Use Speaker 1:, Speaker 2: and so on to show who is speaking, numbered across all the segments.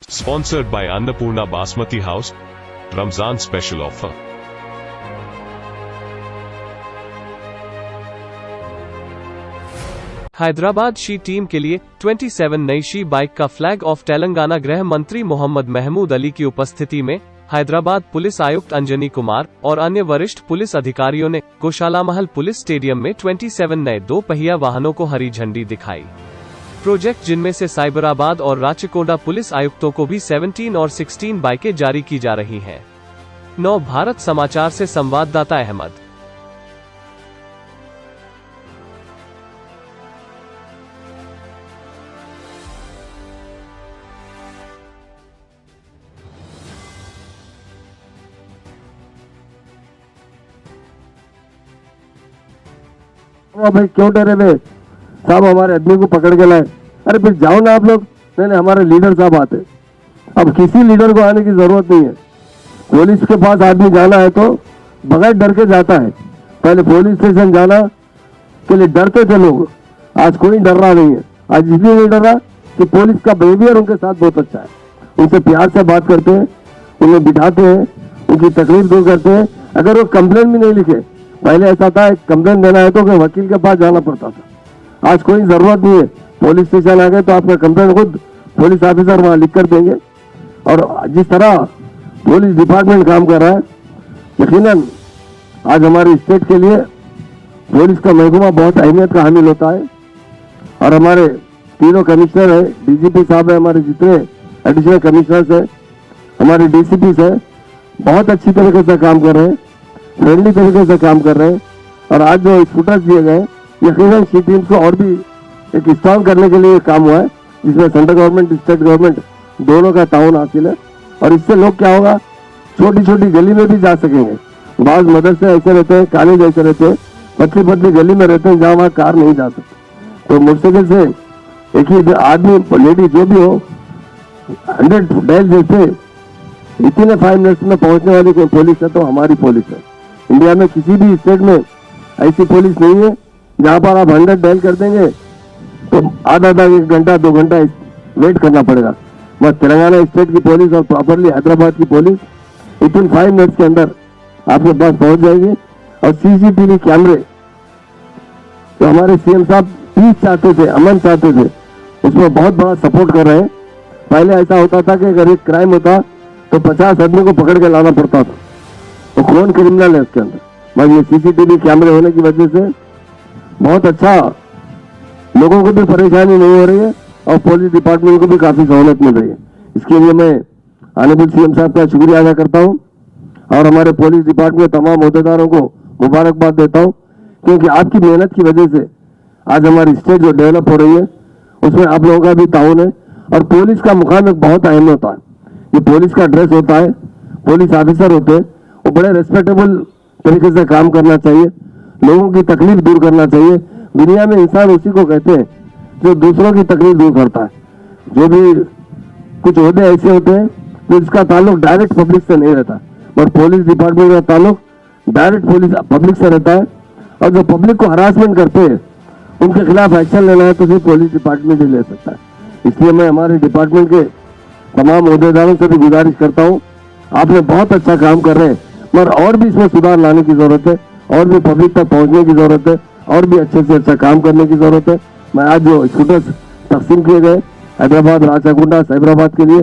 Speaker 1: Sponsored by Annapurna Basmati House, Ramzan special offer.
Speaker 2: Hyderabad she team के लिए 27 नई she bike का फ्लैग ऑफ तेलंगाना गृह मंत्री मोहम्मद महमूद अली की उपस्थिति में हैदराबाद पुलिस आयुक्त अंजनी कुमार और अन्य वरिष्ठ पुलिस अधिकारियों ने गोशालामहल पुलिस स्टेडियम में 27 नए 2 पहिया वाहनों को हरी झंडी दिखाई। प्रोजेक्ट जिनमें से साइबराबाद और राचकोंडा पुलिस आयुक्तों को भी 17 और 16 बाइकें जारी की जा रही हैं। 9 भारत समाचार से संवाददाता अहमद।
Speaker 3: भाई क्यों डरे हुए साहब, हमारे आदमी को पकड़ के लाए। अरे फिर जाओ ना आप लोग। नहीं नहीं, हमारे लीडर साहब आते। अब किसी लीडर को आने की जरूरत नहीं है। पुलिस के पास आदमी जाना है तो बगैर डर के जाता है। पहले पुलिस स्टेशन जाना के लिए डरते थे लोग, आज कोई डर रहा नहीं है। आज इसलिए नहीं डर रहा कि पुलिस का बिहेवियर उनके साथ बहुत अच्छा है। उनसे प्यार से बात करते हैं, उन्हें बिठाते हैं, उनकी तकलीफ दूर करते हैं। अगर वो कंप्लेन भी नहीं लिखे, पहले ऐसा था कंप्लेन देना है तो वकील के पास जाना पड़ता था। आज कोई जरूरत नहीं है। पुलिस स्टेशन आ गए तो आपका कंप्लेन खुद पुलिस ऑफिसर वहां लिख कर देंगे। और जिस तरह पुलिस डिपार्टमेंट काम कर रहा है, यकीनन आज हमारे स्टेट के लिए पुलिस का महकमा बहुत अहमियत का हामिल होता है। और हमारे तीनों कमिश्नर है, डीजीपी साहब है, हमारे जितने एडिशनल कमिश्नर्स है, हमारे डीसीपी है, बहुत अच्छी तरीके से काम कर रहे हैं, फ्रेंडली तरीके से काम कर रहे हैं। और आज जो स्कूटर्स दिए गए, यकीनन शी टीम को और भी एक स्ट्रॉन्ग करने के लिए काम हुआ है, जिसमें सेंट्रल गवर्नमेंट स्टेट गवर्नमेंट दोनों का ताउन हासिल है। और इससे लोग क्या होगा, छोटी छोटी गली में भी जा सकेंगे। बाज मदरसे ऐसे रहते हैं, कॉलेज ऐसे रहते हैं, पतली पतली गली में रहते हैं जहाँ वहाँ कार नहीं जा सकते। तो मोटरसाइकिल से एक ही आदमी लेडी जो भी हो 100 डायल जैसे इतने 5 मिनट्स में पहुंचने वाली कोई पुलिस है तो हमारी पुलिस है। इंडिया में किसी भी स्टेट में ऐसी पुलिस नहीं है जहां पर आप 100 डायल कर देंगे तो आधा 1 घंटा 2 घंटा वेट करना पड़ेगा। बस तेलंगाना स्टेट की पुलिस और प्रॉपरली हैदराबाद की पुलिस विथिन 5 मिनट्स के अंदर आपके पास पहुंच जाएगी। और सीसीटीवी कैमरे, तो हमारे सीएम साहब पीस चाहते थे, अमन चाहते थे, उसमें बहुत बड़ा सपोर्ट कर रहे हैं। पहले ऐसा होता था कि अगर एक क्राइम होता तो 50 आदमी को पकड़ के लाना पड़ता था, तो कौन क्रिमिनल है उसके अंदर। बस ये सीसीटीवी कैमरे होने की वजह से बहुत अच्छा, लोगों को भी परेशानी नहीं हो रही है और पुलिस डिपार्टमेंट को भी काफी सहूलत मिल रही है। इसके लिए मैं ऑनरेबल सीएम साहब का शुक्रिया अदा करता हूं और हमारे पुलिस डिपार्टमेंट के तमाम अहदेदारों को मुबारकबाद देता हूं, क्योंकि आपकी मेहनत की वजह से आज हमारी स्टेट जो डेवलप हो रही है उसमें आप लोगों का भी ताउन है। और पुलिस का मुकाम एक बहुत अहम होता है। ये पुलिस का ड्रेस होता है, पुलिस ऑफिसर होते हैं, वो बड़े रेस्पेक्टेबल तरीके से काम करना चाहिए, लोगों की तकलीफ दूर करना चाहिए। दुनिया में इंसान उसी को कहते हैं जो दूसरों की तकलीफ दूर करता है। जो भी कुछ ओहदे ऐसे होते हैं तो इसका ताल्लुक डायरेक्ट पब्लिक से नहीं रहता, बट पुलिस डिपार्टमेंट का ताल्लुक डायरेक्ट पुलिस पब्लिक से रहता है। और जो पब्लिक को हरासमेंट करते हैं उनके खिलाफ एक्शन लेना है तो सिर्फ पुलिस डिपार्टमेंट ही ले सकता है। इसलिए मैं हमारे डिपार्टमेंट के तमाम अहदेदारों से भी गुजारिश करता हूँ, आपने बहुत अच्छा काम कर रहे हैं, मगर और भी इसमें सुधार लाने की जरूरत है, और भी पब्लिक तक पहुंचने की जरूरत है, और भी अच्छे से अच्छा काम करने की जरूरत है। मैं आज जो स्कूटर्स तकसीम किए गए हैदराबाद, राचकोंडा, साइबराबाद के लिए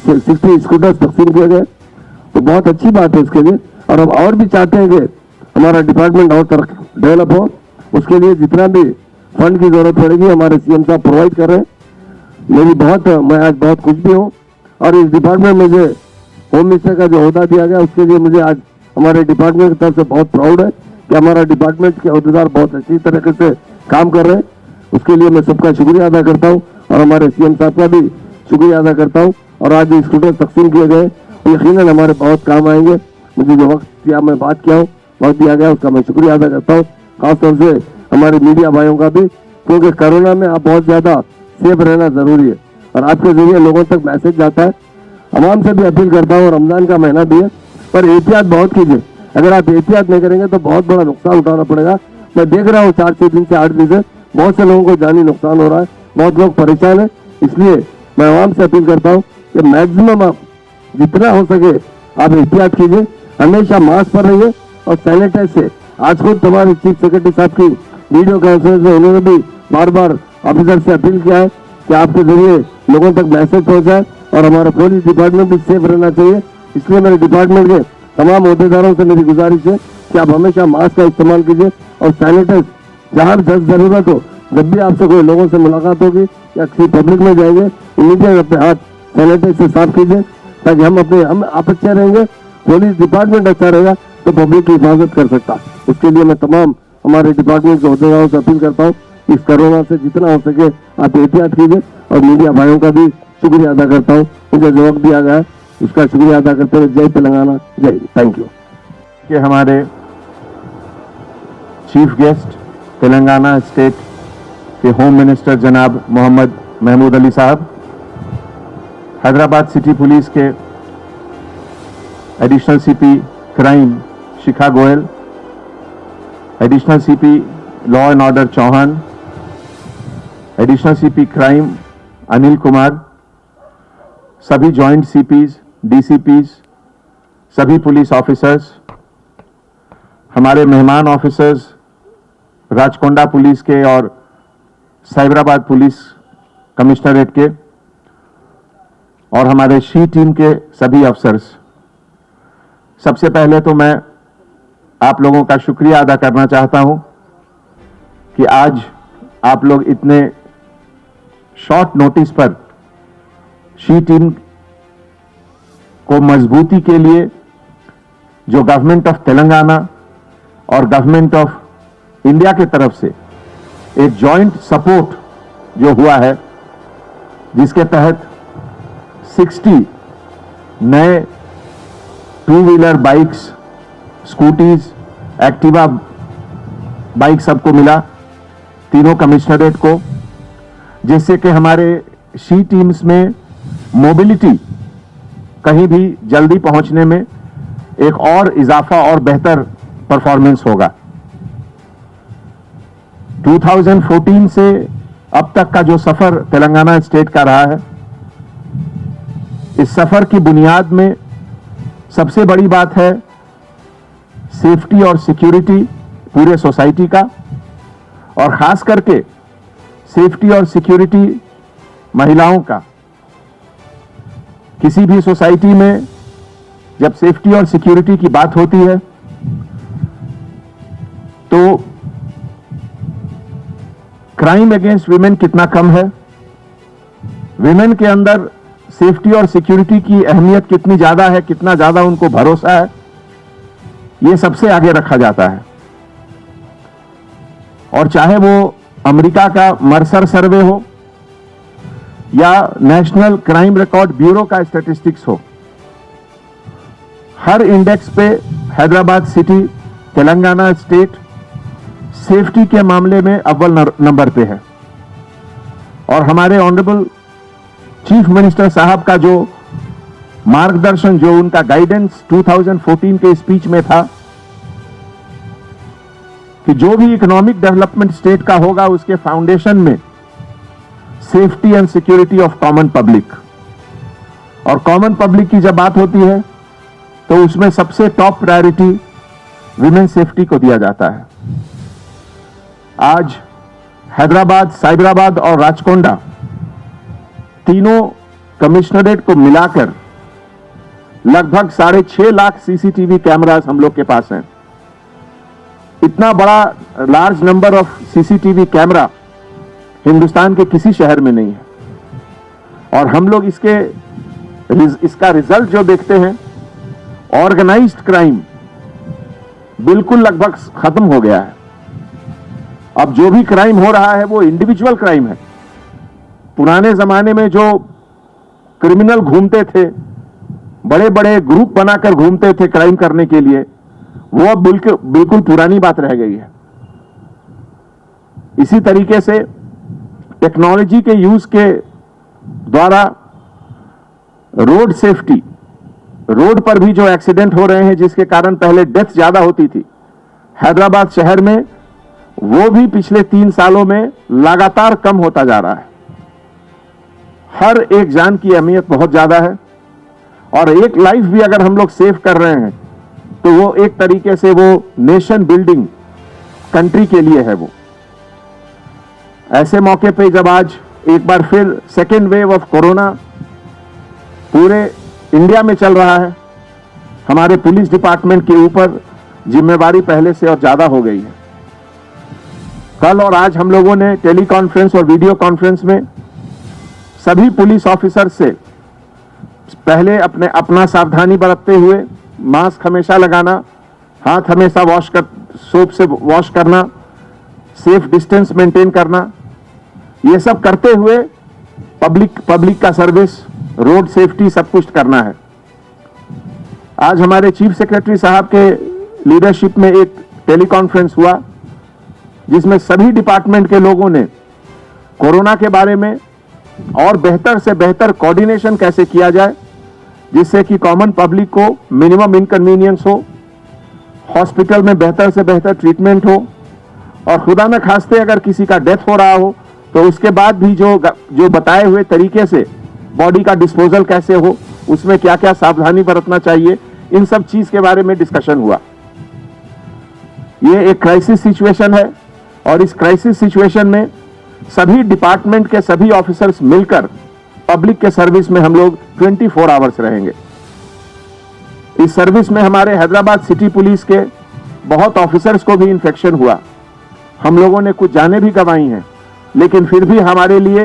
Speaker 3: 60 स्कूटर्स तकसीम किए गए, तो बहुत अच्छी बात है उसके लिए। और हम और भी चाहते हैं कि हमारा डिपार्टमेंट और डेवलप हो, उसके लिए जितना भी फंड की जरूरत पड़ेगी हमारे सीएम साहब प्रोवाइड कर रहे हैं। मैं आज बहुत खुश भी हूँ। और इस डिपार्टमेंट में मुझे होम मिनिस्टर का जो ओहदा दिया गया उसके लिए मुझे आज हमारे डिपार्टमेंट की तरफ से बहुत प्राउड है कि हमारा डिपार्टमेंट के अहदेदार बहुत अच्छी तरीके से काम कर रहे हैं। उसके लिए मैं सबका शुक्रिया अदा करता हूँ और हमारे सीएम साहब का भी शुक्रिया अदा करता हूँ। और आज जो स्कूटर तकसीम किए गए यकीनन हमारे बहुत काम आएंगे। मुझे जो वक्त दिया, मैं बात किया हूँ, वक्त दिया गया, उसका मैं शुक्रिया अदा करता हूँ, खासतौर से हमारे मीडिया भाइयों का भी, क्योंकि कोरोना में आप बहुत ज्यादा सेफ रहना जरूरी है और आपके जरिए लोगों तक मैसेज जाता है। आवाम से भी अपील करता हूँ, रमजान का महीना भी है, पर एहतियात बहुत कीजिए। अगर आप एहतियात नहीं करेंगे तो बहुत बड़ा नुकसान उठाना पड़ेगा। मैं देख रहा हूँ 4-6 दिन से 8 दिन से बहुत से लोगों को जानी नुकसान हो रहा है, बहुत लोग परेशान है। इसलिए मैं आवाम से अपील करता हूँ कि मैक्सिमम आप जितना हो सके आप एहतियात कीजिए, हमेशा मास्क पर रहिए और सैनिटाइज से। आज खुद हमारे चीफ सेक्रेटरी साहब की वीडियो कॉन्फ्रेंस में उन्होंने भी बार बार ऑफिसर से अपील किया है कि आपके जरिए लोगों तक मैसेज पहुंचाए और हमारा पुलिस डिपार्टमेंट भी सेफ रहना चाहिए। इसलिए मेरे डिपार्टमेंट के तमाम अहदेदारों से मेरी गुजारिश है कि आप हमेशा मास्क का इस्तेमाल कीजिए और सैनिटाइज जहां जरूरत हो, जब भी आपसे कोई लोगों से मुलाकात होगी या किसी पब्लिक में जाएंगे, इमीडिएट अपने हाथ सैनिटाइज से साफ कीजिए, ताकि हम आप अच्छे रहेंगे, पुलिस डिपार्टमेंट अच्छा रहेगा तो पब्लिक की हिफाजत कर सकता। उसके लिए मैं तमाम हमारे डिपार्टमेंट के अहदेदारों से अपील करता हूँ, इस कोरोना से जितना हो सके आप एहतियात कीजिए। और मीडिया भाइयों का भी शुक्रिया अदा करता हूँ, मुझे जो वक्त दिया गया है उसका शुक्रिया अदा करते हुए जय तेलंगाना, जय। Thank you.
Speaker 4: कि हमारे चीफ गेस्ट तेलंगाना स्टेट के होम मिनिस्टर जनाब मोहम्मद महमूद अली साहब, हैदराबाद सिटी पुलिस के additional CP crime Shikha Goyal, additional CP law and order Chauhan, additional CP crime Anil Kumar, सभी जॉइंट सीपीज, डीसीपीज, सभी पुलिस ऑफिसर्स, हमारे मेहमान ऑफिसर्स राचकोंडा पुलिस के और साइबराबाद पुलिस कमिश्नरेट के, और हमारे शी टीम के सभी अफसर्स। सबसे पहले तो मैं आप लोगों का शुक्रिया अदा करना चाहता हूं कि आज आप लोग इतने शॉर्ट नोटिस पर शी टीम को मजबूती के लिए जो गवर्नमेंट ऑफ तेलंगाना और गवर्नमेंट ऑफ इंडिया के तरफ से एक जॉइंट सपोर्ट जो हुआ है, जिसके तहत 60 नए 2 wheeler bikes, scooties, Activa bike सबको मिला, तीनों कमिश्नरेट को, जिससे कि हमारे शी टीम्स में मोबिलिटी कहीं भी जल्दी पहुंचने में एक और इजाफा और बेहतर परफॉर्मेंस होगा। 2014 से अब तक का जो सफर तेलंगाना स्टेट का रहा है, इस सफर की बुनियाद में सबसे बड़ी बात है सेफ्टी और सिक्योरिटी पूरे सोसाइटी का, और खास करके सेफ्टी और सिक्योरिटी महिलाओं का। किसी भी सोसाइटी में जब सेफ्टी और सिक्योरिटी की बात होती है तो क्राइम अगेंस्ट विमेन कितना कम है, विमेन के अंदर सेफ्टी और सिक्योरिटी की अहमियत कितनी ज्यादा है, कितना ज्यादा उनको भरोसा है, ये सबसे आगे रखा जाता है। और चाहे वो अमेरिका का मर्सर सर्वे हो या नेशनल क्राइम रिकॉर्ड ब्यूरो का स्टैटिस्टिक्स हो, हर इंडेक्स पे Hyderabad city, Telangana state safety के मामले में अव्वल नंबर पे है। और हमारे ऑनरेबल चीफ मिनिस्टर साहब का जो मार्गदर्शन, जो उनका गाइडेंस 2014 के स्पीच में था कि जो भी इकोनॉमिक डेवलपमेंट स्टेट का होगा उसके फाउंडेशन में safety and security of common public, और कॉमन पब्लिक की जब बात होती है तो उसमें सबसे टॉप प्रायोरिटी विमेन सेफ्टी को दिया जाता है। आज हैदराबाद, साइबराबाद और राचकोंडा तीनों कमिश्नरेट को मिलाकर लगभग 6.5 लाख सीसीटीवी कैमरास हम लोग के पास हैं। इतना बड़ा large number of CCTV camera Hindustan के किसी शहर में नहीं है। और हम लोग इसका रिजल्ट जो देखते हैं, ऑर्गेनाइज्ड क्राइम बिल्कुल लगभग खत्म हो गया है। अब जो भी क्राइम हो रहा है वो इंडिविजुअल क्राइम है। पुराने जमाने में जो क्रिमिनल घूमते थे, बड़े बड़े ग्रुप बनाकर घूमते थे क्राइम करने के लिए, वो अब बिल्कुल पुरानी बात रह गई है। इसी तरीके से टेक्नोलॉजी के यूज के द्वारा रोड सेफ्टी, रोड पर भी जो एक्सीडेंट हो रहे हैं जिसके कारण पहले डेथ ज्यादा होती थी हैदराबाद शहर में, वो भी पिछले 3 सालों में लगातार कम होता जा रहा है। हर एक जान की अहमियत बहुत ज्यादा है, और एक लाइफ भी अगर हम लोग सेव कर रहे हैं तो वो एक तरीके से वो नेशन बिल्डिंग कंट्री के लिए है। वो ऐसे मौके पे जब आज एक बार फिर सेकेंड वेव ऑफ कोरोना पूरे इंडिया में चल रहा है, हमारे पुलिस डिपार्टमेंट के ऊपर जिम्मेवारी पहले से और ज्यादा हो गई है। कल और आज हम लोगों ने टेली कॉन्फ्रेंस और वीडियो कॉन्फ्रेंस में सभी पुलिस ऑफिसर से पहले अपना सावधानी बरतते हुए मास्क हमेशा लगाना, हाथ हमेशा सोप से वॉश करना, सेफ डिस्टेंस मेंटेन करना, ये सब करते हुए पब्लिक का सर्विस, रोड सेफ्टी सब कुछ करना है। आज हमारे चीफ सेक्रेटरी साहब के लीडरशिप में एक टेली कॉन्फ्रेंस हुआ जिसमें सभी डिपार्टमेंट के लोगों ने कोरोना के बारे में और बेहतर से बेहतर कोऑर्डिनेशन कैसे किया जाए जिससे कि कॉमन पब्लिक को मिनिमम इनकन्वीनियंस हो, हॉस्पिटल में बेहतर से बेहतर ट्रीटमेंट हो, और खुदा न खास्ते अगर किसी का डेथ हो रहा हो तो उसके बाद भी जो बताए हुए तरीके से बॉडी का डिस्पोजल कैसे हो, उसमें क्या क्या सावधानी बरतना चाहिए, इन सब चीज के बारे में डिस्कशन हुआ। ये एक क्राइसिस सिचुएशन है और इस क्राइसिस सिचुएशन में सभी डिपार्टमेंट के सभी ऑफिसर्स मिलकर पब्लिक के सर्विस में हम लोग 24 आवर्स रहेंगे। इस सर्विस में हमारे हैदराबाद सिटी पुलिस के बहुत ऑफिसर्स को भी इन्फेक्शन हुआ, हम लोगों ने कुछ जानें भी गंवाई हैं, लेकिन फिर भी हमारे लिए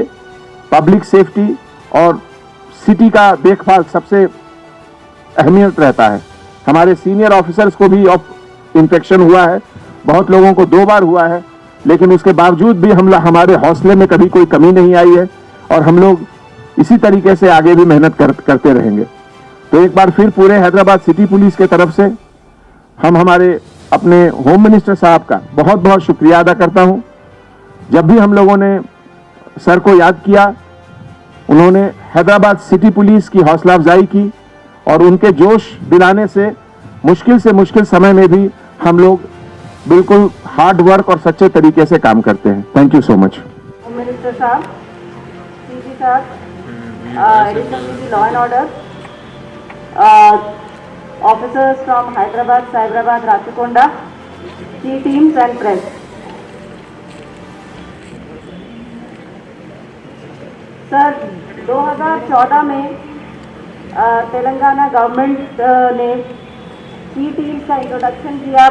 Speaker 4: पब्लिक सेफ्टी और सिटी का देखभाल सबसे अहमियत रहता है। हमारे सीनियर ऑफिसर्स को भी इन्फेक्शन हुआ है, बहुत लोगों को 2 बार हुआ है, लेकिन उसके बावजूद भी हमारे हौसले में कभी कोई कमी नहीं आई है और हम लोग इसी तरीके से आगे भी मेहनत करते रहेंगे। तो एक बार फिर पूरे हैदराबाद सिटी पुलिस के तरफ से हम हमारे अपने होम मिनिस्टर साहब का बहुत बहुत शुक्रिया अदा करता हूं। जब भी हम लोगों ने सर को याद किया, उन्होंने हैदराबाद सिटी पुलिस की हौसला अफजाई की और उनके जोश दिलाने से मुश्किल समय में भी हम लोग बिल्कुल हार्ड वर्क और सच्चे तरीके से काम करते हैं। Thank you so much.
Speaker 5: Home minister साहब, सीजी साहब, additional law and order, officers from Hyderabad, Cyberabad, Rachakonda, की टीम्स एंड प्रेस। सर, 2014 में तेलंगाना गवर्नमेंट ने की टीम्स का इंट्रोडक्शन किया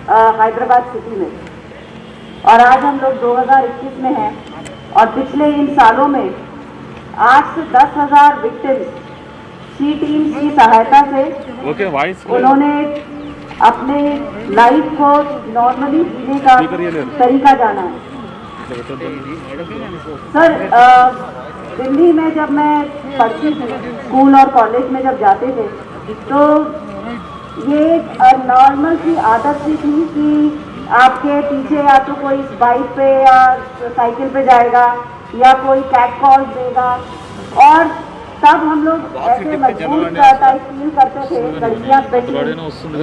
Speaker 5: हैदराबाद सिटी में, और आज हम लोग 2021 में हैं और पिछले इन सालों में 8 से 10,000 विक्टिम्स सी टीम्स की सहायता से उन्होंने अपने लाइफ को नॉर्मली जीने का तरीका जाना है। सर, दिल्ली में जब मैं पढ़ती थी, स्कूल और कॉलेज में जब जाते थे, तो ये नॉर्मल सी आदत सी थी कि आपके पीछे या तो कोई बाइक पे या साइकिल पे जाएगा या कोई कैट कॉल देगा, और तब हम लोग ऐसे मजबूत टाइप फील करते थे, लड़कियां स्पेशली,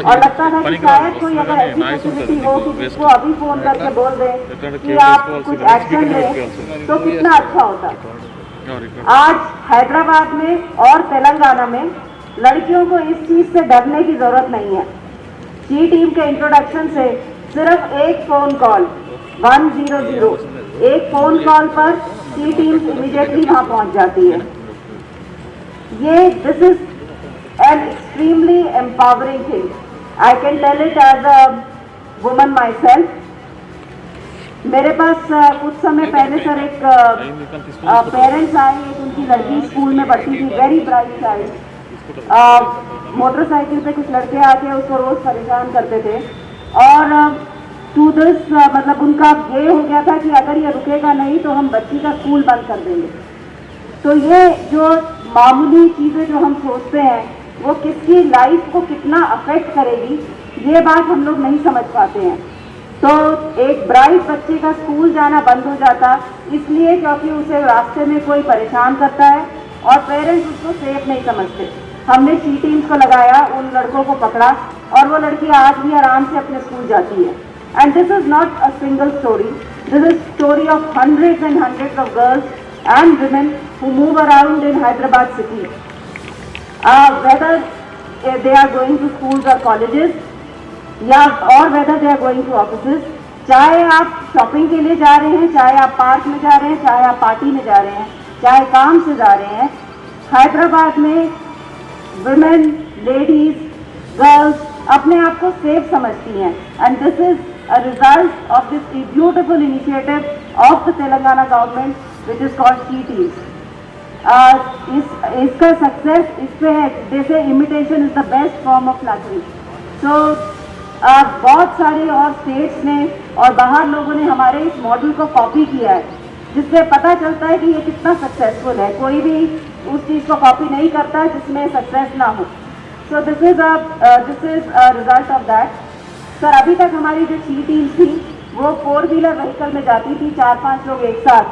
Speaker 5: और लगता था कि शायद कोई अगर ऐसी फैसिलिटी हो कि जिसको अभी फोन करके बोल दें कि आप कुछ एक्शन लें तो कितना अच्छा होता। आज हैदराबाद में और तेलंगाना में लड़कियों को इस चीज से डरने की जरूरत नहीं है। सी टीम के इंट्रोडक्शन से सिर्फ एक फोन कॉल 100, एक फोन कॉल पर सी टीम इमीडिएटली वहां पहुंच जाती है। ये this is an extremely empowering thing, I can tell it as a woman myself. मेरे पास कुछ समय पहले सर एक पेरेंट्स आए, एक उनकी लड़की स्कूल में पढ़ती थी, वेरी ब्राइट चाइल्ड। मोटरसाइकिल पे कुछ लड़के आके उसको रोज परेशान करते थे, और टू दिस मतलब उनका ये हो गया था कि अगर ये रुकेगा नहीं तो हम बच्ची का स्कूल बंद कर देंगे। तो ये जो मामूली चीज़ें जो हम सोचते हैं वो किसकी लाइफ को कितना अफेक्ट करेगी, ये बात हम लोग नहीं समझ पाते हैं। तो एक ब्राइट बच्चे का स्कूल जाना बंद हो जाता इसलिए क्योंकि उसे रास्ते में कोई परेशान करता है और पेरेंट्स उसको सेफ नहीं समझते। हमने सी टीम्स को लगाया, उन लड़कों को पकड़ा और वो लड़की आज भी आराम से अपने स्कूल जाती है। And this is not a single storey, this is story of hundreds and hundreds of girls and women who move around in Hyderabad city, whether they are going to schools or colleges, or whether they are going to offices, चाहे आप shopping के लिए जा रहे हैं, चाहे आप park में जा रहे हैं, चाहे आप पार्टी में जा रहे हैं, चाहे काम से जा रहे हैं, हैदराबाद में वुमेन, लेडीज, गर्ल्स अपने आप को सेफ समझती हैं. And this is a result of this beautiful initiative of the Telangana government which is called she teams. इसका सक्सेस इस पे है, जैसे imitation is the best form of flattery. So बहुत सारे और स्टेट्स ने और बाहर लोगों ने हमारे इस मॉडल को कॉपी किया है, जिससे पता चलता है कि ये कितना सक्सेसफुल है. कोई भी उस चीज़ को कॉपी नहीं करता जिसमें सक्सेस ना हो. So this is a result of that. Sir, अभी तक हमारी जो सी टीम थी वो 4 व्हीलर व्हीकल में जाती थी, 4-5 लोग एक साथ.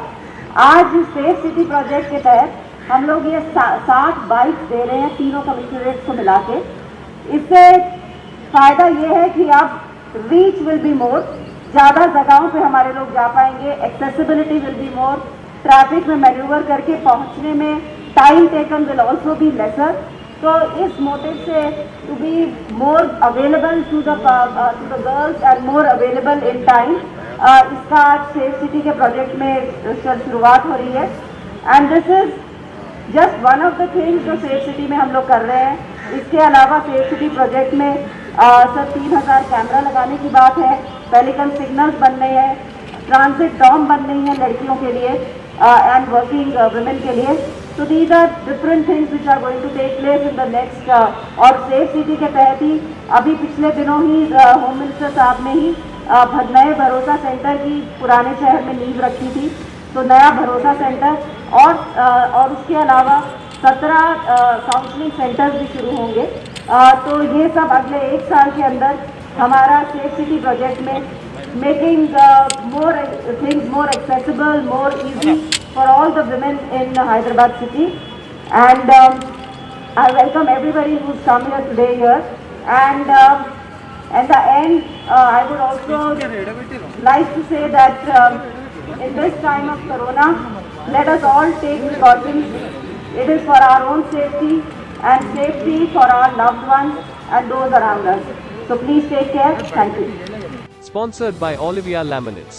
Speaker 5: आज सेफ सिटी प्रोजेक्ट के तहत हम लोग ये 60 बाइक्स दे रहे हैं तीनों कमिश्नरेट्स को मिला के. इससे फायदा ये है कि अब रीच विल बी मोर, ज़्यादा जगहों पे हमारे लोग जा पाएंगे, accessibility will be more, traffic में मैन्यूवर करके पहुंचने में time taken will also be lesser. तो इस मोटिव से to be more available to the girls and more available in time, इसका आज सेफ सिटी के प्रोजेक्ट में शुरुआत हो रही है. And this is just one of the things जो सेफ सिटी में हम लोग कर रहे हैं. इसके अलावा सेफ सिटी प्रोजेक्ट में सर 3000 कैमरा लगाने की बात है, पेलिकन सिग्नल्स बन रहे हैं, ट्रांसिट डॉम बन रही है लड़कियों के लिए एंड वर्किंग वुमेन के लिए. So these are different things which are going to take place in the next और सेफ सिटी के तहत ही अभी पिछले दिनों ही होम मिनिस्टर साहब ने ही नए भरोसा सेंटर की पुराने शहर में नींव रखी थी. तो नया भरोसा सेंटर और उसके अलावा 17 काउंसलिंग सेंटर्स भी शुरू होंगे. तो ये सब अगले 1 साल के अंदर हमारा सेफ सिटी प्रोजेक्ट में making more things more accessible, more easy for all the women in Hyderabad city. And I welcome everybody who's come here today here. And at the end, I would also like to say that in this time of Corona, let us all take precautions. It is for our own safety and safety for our loved ones and those around us. So please take care. Thank you.
Speaker 2: Sponsored by Olivia Laminates.